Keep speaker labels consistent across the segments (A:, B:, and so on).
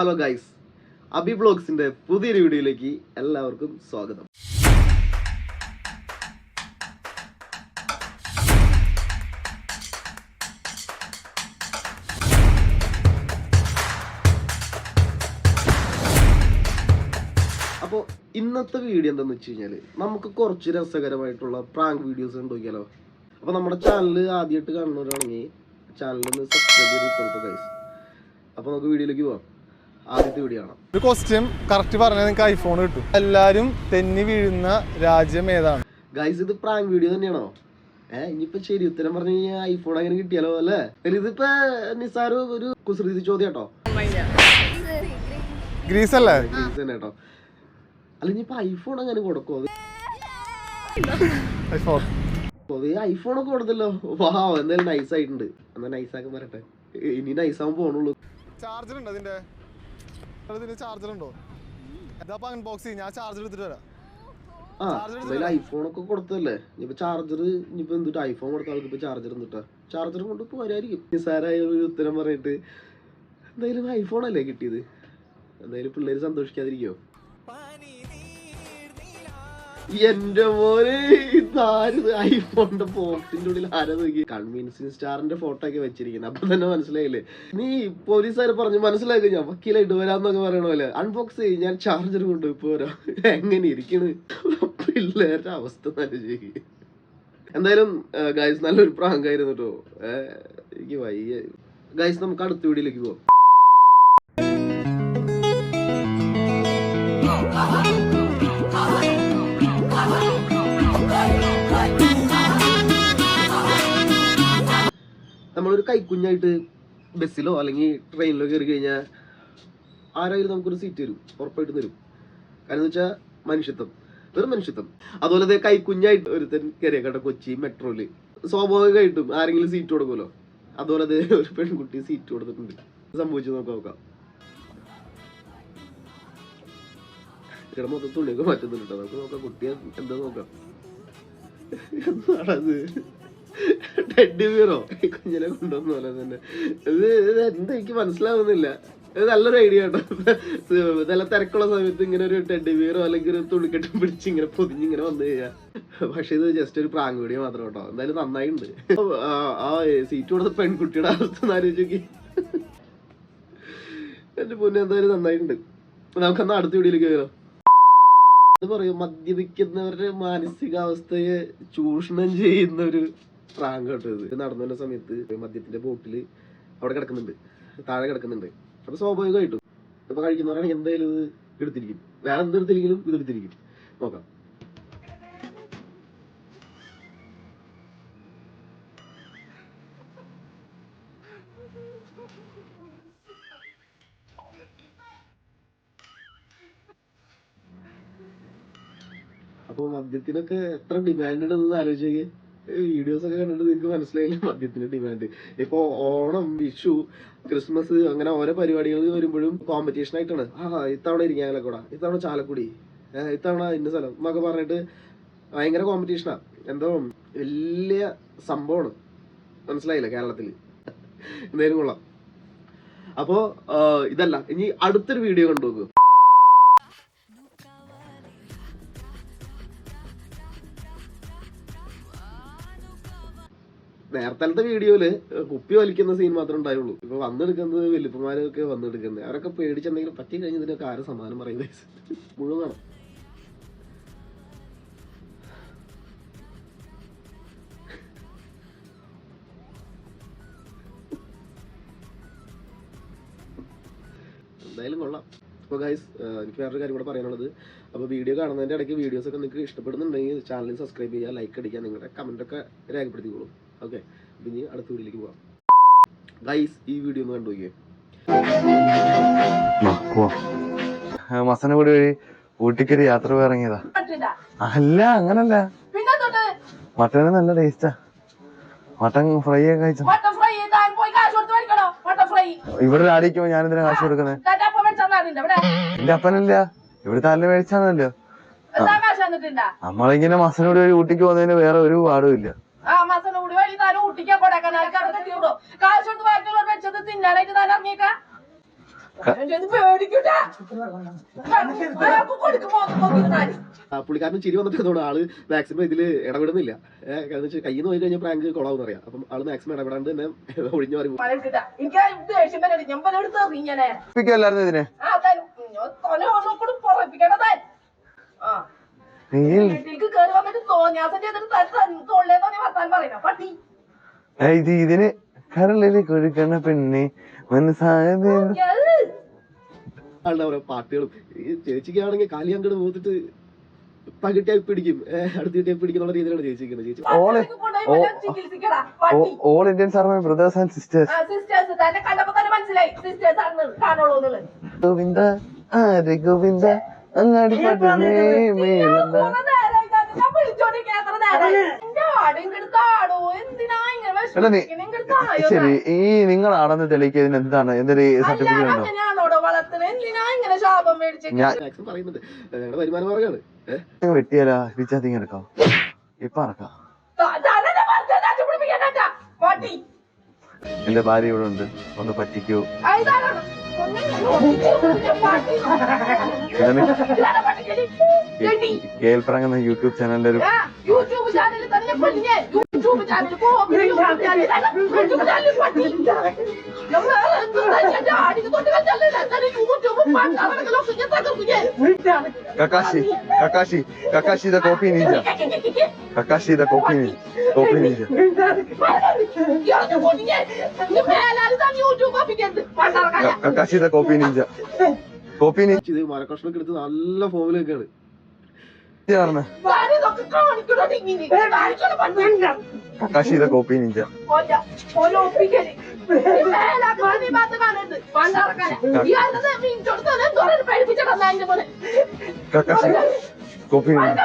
A: Hello guys, Abi ബ്ലോഗ്സിന്റെ പുതിയൊരു വീഡിയോയിലേക്ക് എല്ലാവർക്കും സ്വാഗതം. അപ്പോൾ ഇന്നത്തെ വീഡിയോ എന്താണെന്ന് വെച്ച് കഴിഞ്ഞാൽ നമുക്ക് കുറച്ച് രസകരമായിട്ടുള്ള പ്രാങ്ക് വീഡിയോസ് ഉണ്ടോക്കിയാലോ. അപ്പോൾ നമ്മുടെ ചാനൽ ആദ്യമായിട്ട് കാണുന്നവരാണെങ്കിൽ ചാനലിൽ സബ്സ്ക്രൈബ് ചെയ്തിട്ടുണ്ട് ഗൈസ്. അപ്പോൾ നമുക്ക് വീഡിയോയിലേക്ക് പോവാം. ആദ്യത്തെ വീഡിയോ ആണ്.
B: ഒരു ക്വസ്റ്റ്യൻ കറക്റ്റ് പറഞ്ഞാൽ നിങ്ങൾക്ക് ഐഫോൺ കിട്ടും. എല്ലാരും തെന്നി വീഴുന്ന രാജ്യം ഏതാണ്
A: ഗൈസ്? ഇത് പ്രാങ്ക് വീഡിയോ തന്നെയാണോ? ഇനിയിപ്പോ ശരി ഉത്തരം പറഞ്ഞു കഴിഞ്ഞാൽ ഐഫോൺ അങ്ങനെ കിട്ടിയാലോ അല്ലേ? ഇതിപ്പോ നിസാർ ഒരു കുസൃതി ചോദ്യം കേട്ടോ.
B: ഗ്രീസ് അല്ലേ?
A: ഗ്രീസ് തന്നെ കേട്ടോ. അല്ല ഇനിയിപ്പോ ഐഫോൺ അങ്ങനെ കൊടുക്കോ? ഐഫോൺ ഒക്കെ കൊടുത്തല്ലോ. വാ, എന്തായാലും നൈസ് ആയിട്ടുണ്ട്. എന്നാ നൈസാക്കാൻ വരട്ടെ. ഇനി നൈസാവാൻ പോണുള്ളൂ.
B: ചാർജർ ഉണ്ടോ ഇതിന്റെ? ചാർജർ ഉണ്ടോ? അൺബോക്സ് ഞാൻ ചാർജർ എടുത്തിട്ട് വരാം.
A: ഐഫോൺ ഒക്കെ കൊടുത്തല്ലേ. ഇനിയിപ്പോ ചാർജർ ഇനിയിപ്പോ എന്തിട്ട് ഐഫോൺ കൊടുത്ത ആൾക്ക് ഇപ്പൊ ചാർജർ എന്തിട്ടാ? ചാർജർ കൊണ്ട് പോരായിരിക്കും. നിസാരായ ഒരു ഉത്തരം പറഞ്ഞിട്ട് എന്തായാലും ഐഫോൺ അല്ലേ കിട്ടിയത്. എന്തായാലും പിള്ളേര് സന്തോഷിക്കാതിരിക്കോ? എന്റെ മോനെ, ഇതാരത്? ഐഫോണിന്റെ ബോക്സിന്റെ ഉള്ളിൽ ആരാ നോക്കി? കൺവീൻസിങ് സ്റ്റാറിന്റെ ഫോട്ടോ ഒക്കെ വെച്ചിരിക്കുന്നത്. അപ്പൊ തന്നെ മനസ്സിലായില്ലേ? നീ പോലീസുകാർ പറഞ്ഞു മനസ്സിലാക്കി ഞാൻ വക്കീലായിട്ട് വരാന്നൊക്കെ പറയണ പോലെ അൺബോക്സ് ചെയ്യും. ഞാൻ ചാർജർ കൊണ്ടുപോയി പോരാ. എങ്ങനെ ഇരിക്കണ് പിള്ളേരുടെ അവസ്ഥ നല്ല ചെയ്യും. എന്തായാലും ഗൈസ് നല്ലൊരു പ്രാങ്ക് ആയിരുന്നു കേട്ടോ. എനിക്ക് വയ്യ ഗൈസ്. നമുക്ക് അടുത്ത വീഡിയോയിലേക്ക് പോവാം. നമ്മളൊരു കൈക്കുഞ്ഞായിട്ട് ബസ്സിലോ അല്ലെങ്കിൽ ട്രെയിനിലോ കയറി കഴിഞ്ഞാൽ ആരായാലും നമുക്കൊരു സീറ്റ് തരും, ഉറപ്പായിട്ടും തരും. കാരണം എന്ന് വെച്ചാൽ മനുഷ്യത്വം, വെറും മനുഷ്യത്വം. അതുപോലെ കൈക്കുഞ്ഞായിട്ട് ഒരുത്തൻ കയറിയേക്കട്ടെ കൊച്ചി മെട്രോയില്, സ്വാഭാവികമായിട്ടും ആരെങ്കിലും സീറ്റ് കൊടുക്കുമല്ലോ. അതുപോലെ ഒരു പെൺകുട്ടി സീറ്റ് കൊടുത്തിട്ടുണ്ട്. സംഭവിച്ചു നോക്കാം. ഇവിടെ മൊത്തം തുണിയൊക്കെ മാറ്റുന്നുണ്ട്. നമുക്ക് നോക്കാം കുട്ടിയെ എന്താ നോക്കാം. എന്താണത്? Teddy bureau? കുഞ്ഞിനെ കൊണ്ടുവന്ന പോലെ തന്നെ. ഇത് എന്താ എനിക്ക് മനസ്സിലാവുന്നില്ല. ഇത് നല്ലൊരു ഐഡിയ കേട്ടോ. നല്ല തിരക്കുള്ള സമയത്ത് ഇങ്ങനെ ഒരു ടെഡ്ഡി ബിയറോ അല്ലെങ്കിൽ ഒരു തുണിക്കെട്ടും പിടിച്ച് ഇങ്ങനെ പൊതിഞ്ഞിങ്ങനെ വന്നു കഴിഞ്ഞാൽ. പക്ഷെ ഇത് ജസ്റ്റ് ഒരു പ്രാങ്ക് വീഡിയോ മാത്രം കേട്ടോ. എന്തായാലും നന്നായിട്ടുണ്ട്. ആ സീറ്റ് കൊടുത്ത പെൺകുട്ടിയുടെ അവസ്ഥ ആലോചിച്ച് നോക്കി. എന്റെ പൊന്നെ, എന്തായാലും നന്നായിട്ടുണ്ട്. നമുക്കെന്നാ അടുത്ത വീഡിയോയിലേക്ക് കയറാം. എന്താ പറയും, മദ്യപിക്കുന്നവരുടെ മാനസികാവസ്ഥയെ ചൂഷണം ചെയ്യുന്ന ഒരു പ്രാങ്ക് കേട്ടോ ഇത്. നടന്നു വന്ന സമയത്ത് മദ്യത്തിന്റെ ബോട്ടില് അവിടെ കിടക്കുന്നുണ്ട്, താഴെ കിടക്കുന്നുണ്ട്. അപ്പൊ സ്വാഭാവികമായിട്ടും ഇപ്പൊ കഴിക്കുന്നവരാണെങ്കിൽ എന്തായാലും ഇത് എടുത്തിരിക്കും. വേറെ എന്തെടുത്തില്ലെങ്കിലും ഇത് എടുത്തിരിക്കും. നോക്കാം. അപ്പൊ മദ്യത്തിനൊക്കെ എത്ര ഡിമാൻഡ് ഉണ്ടെന്ന് ആലോചിക്കേ. വീഡിയോസ് ഒക്കെ കണ്ടിട്ട് നിങ്ങൾക്ക് മനസ്സിലായില്ല മദ്യത്തിന്റെ ഡിമാൻഡ്. ഇപ്പൊ ഓണം, വിഷു, ക്രിസ്മസ് അങ്ങനെ ഓരോ പരിപാടികൾ വരുമ്പോഴും കോമ്പറ്റീഷൻ ആയിട്ടാണ്. ഇത്തവണ ഇരിങ്ങാലക്കുട, ഇത്തവണ ചാലക്കുടി, ഇത്തവണ ഇന്ന സ്ഥലം എന്നൊക്കെ പറഞ്ഞിട്ട് ഭയങ്കര കോമ്പറ്റീഷനാ. എന്തോ വലിയ സംഭവമാണ്. മനസ്സിലായില്ല കേരളത്തില്. എന്തായാലും കൊള്ളാം. അപ്പോ ഇതല്ല, ഇനി അടുത്തൊരു വീഡിയോ കണ്ടുനോക്കൂ. നേരത്തെ വീഡിയോയില് കുപ്പി വലിക്കുന്ന സീൻ മാത്രമേ ഉണ്ടായുള്ളൂ. ഇപ്പൊ വന്നെടുക്കുന്നത് വലിയപ്പന്മാരൊക്കെ വന്നെടുക്കുന്നത്. അവരൊക്കെ പേടിച്ചെന്തെങ്കിലും പറ്റി കഴിഞ്ഞ് ഇതിനൊക്കെ ആരും സമാനം പറയുന്നത് മുഴുവൻ കാണാം. എന്തായാലും കൊള്ളാം. അപ്പോൾ ഗൈസ്, എനിക്ക് വേറൊരു കാര്യം കൂടെ പറയാനുള്ളത്. അപ്പോൾ വീഡിയോ കാണുന്നതിൻ്റെ ഇടയ്ക്ക് വീഡിയോസ് ഒക്കെ നിങ്ങൾക്ക് ഇഷ്ടപ്പെടുന്നുണ്ടെങ്കിൽ ചാനൽ സബ്സ്ക്രൈബ് ചെയ്യുക, ലൈക്ക് അടിക്കുക, നിങ്ങളുടെ കമൻറ്റൊക്കെ രേഖപ്പെടുത്തിക്കോളൂ. ഓക്കെ, ഇനി അടുത്ത വീഡിയോയിലേക്ക് പോവാം. ഗൈസ്, ഈ വീഡിയോ ഒന്ന് കണ്ടു നോക്കിയേ.
C: മസനഗുഡി വഴി ഊട്ടിക്കൊരു യാത്ര ഇറങ്ങിയതാ. അല്ല, അങ്ങനല്ല, മട്ടന് നല്ല ടേസ്റ്റാ. മട്ടൻ ഫ്രൈ ഒക്കെ കഴിച്ചു. ഇവിടെ ആടിക്കുമ്പോ ഞാനെന്തിനാ കാശ് കൊടുക്കുന്നത്? എന്റെ അപ്പനല്ല, ഇവിടുത്തെ അല്ല മേടിച്ചാന്നല്ലോ. നമ്മളിങ്ങനെ മസനഗുഡി വഴി ഊട്ടിക്ക് പോകുന്നതിന് വേറെ ഒരു പാടും ഇല്ല.
A: പുള്ളിക്കാരന് ചിരി വന്നിട്ട് അതുകൊണ്ട് ആള് മാക്സിമം ഇതില് ഇടപെടുന്നില്ല. കാരണം വെച്ചാൽ കയ്യിൽ നിന്ന് പോയി കഴിഞ്ഞാൽ പ്രാങ്ക് കൊളാവെന്ന് അറിയാം. അപ്പം ആള് മാക്സിമം ഇടപെടാണ്ട് തന്നെ ഒഴിഞ്ഞു മാറി
C: ല്ലായിരുന്നു ഇതിനെ ഇത് ഇതിന് കരളില് കൊഴുക്കണ പെണ്ണെ മനസ്സായത്
A: ആളുടെ ഓരോ പാട്ടുകളും. ഈ ചേച്ചിക്കാണെങ്കിൽ കാലി അങ്ങോട്ട് പോത്തിട്ട് പകിട്ടിയായി പിടിക്കും, അടുത്ത് കിട്ടിയാൽ പിടിക്കുന്ന രീതിയിലാണ് ചേച്ചിക്കുന്നത്. ചേച്ചി
C: all Indians are my brothers and sisters. Govinda ആരെ ഗോവിന്ദ അങ്ങാടി പാട്ടേ മേള. ശരി, ഈ നിങ്ങൾ ആണെന്ന് തെളിയിക്കുന്നതിന് എന്താണ് എന്തൊരു സർട്ടിഫിക്കറ്റ് ഉണ്ടോ?
A: വരുമാന മാർഗമാണ്.
C: വെട്ടിയാലാ വിചാരിക്കാൻ എടുക്കാം, ഇപ്പൊ അറക്കാം. എന്റെ ഭാര്യ ഇവിടെ ഉണ്ട്, ഒന്ന് പറ്റിക്കൂ. കേൾപ്രാങ് എന്ന യൂട്യൂബ് ചാനലിന്റെ ഒരു Kakashi, Kakashi, Kakashi the copy ninja. Kakashi the copy ninja. Copy ninja. Kakashi the copy ninja. Copy ninja.
A: ഇത് മരക്കഷ്ണൊക്കെ എടുത്ത് നല്ല ഫോമിലൊക്കെയാണ്.
C: Kakashi the copy ninja. Kakashi copy ninja.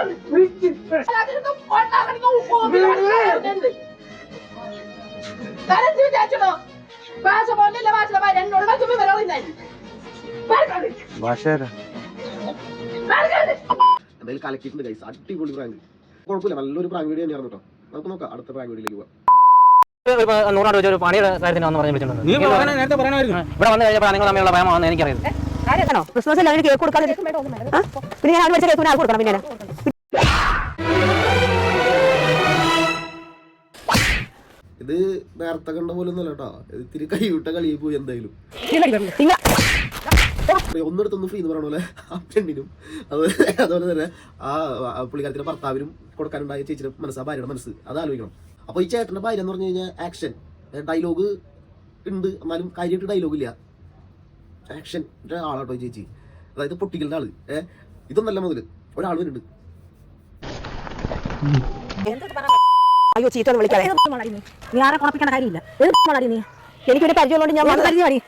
C: ഭാഷേരാ
A: എന്തായാലും കലക്കിയിട്ടുണ്ട് ഗൈസ്, അടിപൊളി പ്രാങ്ക്. കുഴപ്പമില്ല, നല്ലൊരു പ്രാങ്ക് വീഡിയോ തന്നെയായിരുന്നു കേട്ടോ. നമുക്ക് നോക്കാം അടുത്ത പ്രാങ്ക് വീഡിയോയിലേക്ക് പോവാം.
D: ഒരു പണിയുടെ കാര്യത്തിന് വന്ന് പറഞ്ഞു വിളിച്ചിട്ടുണ്ട്. ഇവിടെ വന്നു കഴിഞ്ഞപ്പോൾ നിങ്ങൾ തമ്മിലുള്ള ഭയമാണെന്ന് എനിക്കറിയാം.
E: ക്രിസ്മസ് എല്ലാവരും കേക്ക് കൊടുക്കാതെ പിന്നെ ഞാൻ വെച്ച കേക്ക് ആൾക്ക് കൊടുക്കണം. പിന്നെ
A: ഇത് നേരത്തെ കണ്ട പോലെ ഒന്നല്ല കേട്ടോ, ഇത്തിരി കൈവിട്ട കളിയിൽ പോയി. എന്തായാലും ഒന്നിടത്തൊന്നും ഫ്രീ എന്ന് പറയണ പോലെ ആ പെണ്ണിനും അതുപോലെ തന്നെ ആ പുള്ളിക്കാരത്തിന്റെ ഭർത്താവിനും കൊടുക്കാനുണ്ടായ ചേച്ചിയുടെ മനസ്സ്, ആ ഭാര്യയുടെ മനസ്സ്, അത് ആലോചിക്കണം. അപ്പൊ ഈ ചേട്ടന്റെ ഭാര്യ എന്ന് പറഞ്ഞു കഴിഞ്ഞാൽ ആക്ഷൻ ഡയലോഗ് ഉണ്ട്, എന്നാലും കാര്യമായിട്ട് ഡയലോഗ് ഇല്ല. ആക്ഷൻ്റെ ആളാട്ടോ ഈ ചേച്ചി, അതായത് പൊട്ടിക്കലിന്റെ ആള്. ഇതൊന്നല്ല മുതൽ ഒരാൾ വരുന്നുണ്ട്.
E: അയ്യോ ചീത്ത വിളിക്കാതെ നീ ആരെ കുഴപ്പിക്കേണ്ട കാര്യമില്ല. എനിക്കൊരു പരിചയമുള്ളതുകൊണ്ട് ഞാൻ പരിചയമാണ്.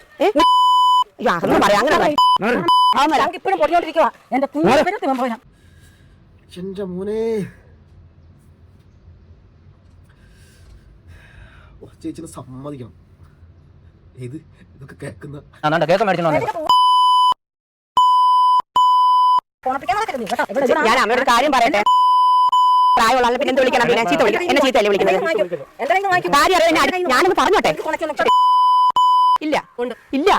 E: ഇപ്പോഴും പൊടിഞ്ഞോണ്ടിരിക്കുക എന്റെ
A: എന്റെ മോനെ. ചേച്ചിനെ സമ്മതിക്കണം. ഇതൊക്കെ കേൾക്കുന്ന
D: കേക്ക് മേടിച്ചോ.
E: ഞാൻ അമ്മയുടെ ഒരു കാര്യം പറയട്ടെ. പ്രായമുള്ള പിന്നെ എന്ത് വിളിക്കണം? പിന്നെ ചീത്ത വിളിക്കണം. എന്നെ ചീത്തല്ലേ വിളിക്കുന്നത്? കാര്യം അറിയാൻ ഞാനൊന്ന് പറഞ്ഞോട്ടെ. ഇല്ല ഇല്ല,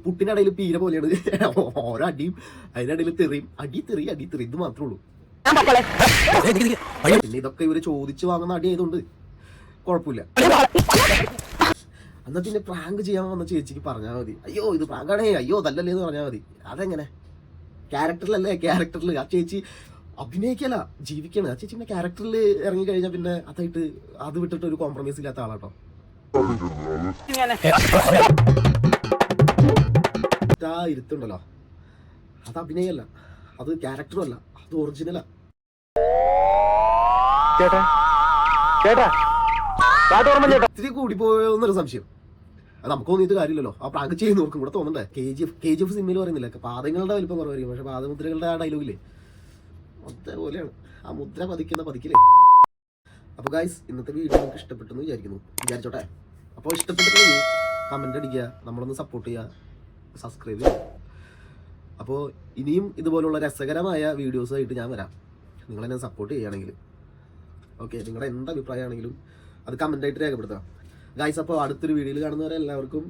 A: പുട്ടിനിടയിൽ പീര പോലെയാണ്. ഓരോ അടിയും അതിനിടയിൽ തെറിയും, അടി തെറി ഇത് മാത്രമേ ഉള്ളൂ. പിന്നെ ഇതൊക്കെ ഇവര് ചോദിച്ചു വാങ്ങുന്ന അടി ആയതുകൊണ്ട് കുഴപ്പമില്ല. എന്നാ പിന്നെ പ്രാങ്ക് ചെയ്യാൻ വന്ന ചേച്ചിക്ക് പറഞ്ഞാൽ മതി, അയ്യോ ഇത് പ്രാങ്കാണേ, അയ്യോ അതല്ലല്ലേ എന്ന് പറഞ്ഞാൽ മതി. അതെങ്ങനെ ക്യാരക്ടറിലല്ലേ? ക്യാരക്ടറിൽ ആ ചേച്ചി അഭിനയിക്കല, ജീവിക്കണം. ആ ചേച്ചി പിന്നെ ക്യാരക്ടറിൽ ഇറങ്ങി കഴിഞ്ഞാൽ പിന്നെ അതായിട്ട് അത് വിട്ടിട്ട് ഒരു കോംപ്രമൈസ് ഇല്ലാത്ത ആളാട്ടോ. ഇരുത്തുണ്ടല്ലോ, അത് അഭിനയല്ല, അത് ക്യാരക്ടറും അല്ല, അത് ഒറിജിനലാ. ഇത്തിരി കൂടിപ്പോയെന്നൊരു സംശയം. അത് നമുക്ക് തോന്നിയിട്ട് കാര്യമില്ലല്ലോ, ആ പ്രാങ്ക് ചെയ്യുന്നവർക്കും കൂടെ തോന്നണ്ടേ. KGF സിനിമയിൽ പറയുന്നില്ല പാദങ്ങളുടെ വലിപ്പം കുറവായിരിക്കും, പക്ഷെ പാദമുദ്രകളുടെ ആ ഡയലോഗില്ലേ അതേപോലെയാണ് ആ മുദ്ര പതിക്കില്ലേ. അപ്പോൾ ഗൈസ്, ഇന്നത്തെ വീഡിയോ നമുക്ക് ഇഷ്ടപ്പെട്ടെന്ന് വിചാരിച്ചോട്ടെ. അപ്പോൾ ഇഷ്ടപ്പെട്ടിട്ടുണ്ടെങ്കിൽ കമന്റ് അടിക്കുക, നമ്മളൊന്ന് സപ്പോർട്ട് ചെയ്യുക, സബ്സ്ക്രൈബ് ചെയ്യുക. അപ്പോൾ ഇനിയും ഇതുപോലുള്ള രസകരമായ വീഡിയോസായിട്ട് ഞാൻ വരാം, നിങ്ങളെന്നെ സപ്പോർട്ട് ചെയ്യുകയാണെങ്കിൽ. ഓക്കെ, നിങ്ങളുടെ എന്ത് അഭിപ്രായമാണെങ്കിലും അത് കമൻ്റായിട്ട് രേഖപ്പെടുത്താം ഗൈസ്. അപ്പോൾ അടുത്തൊരു വീഡിയോയിൽ കാണുന്നവരെ എല്ലാവർക്കും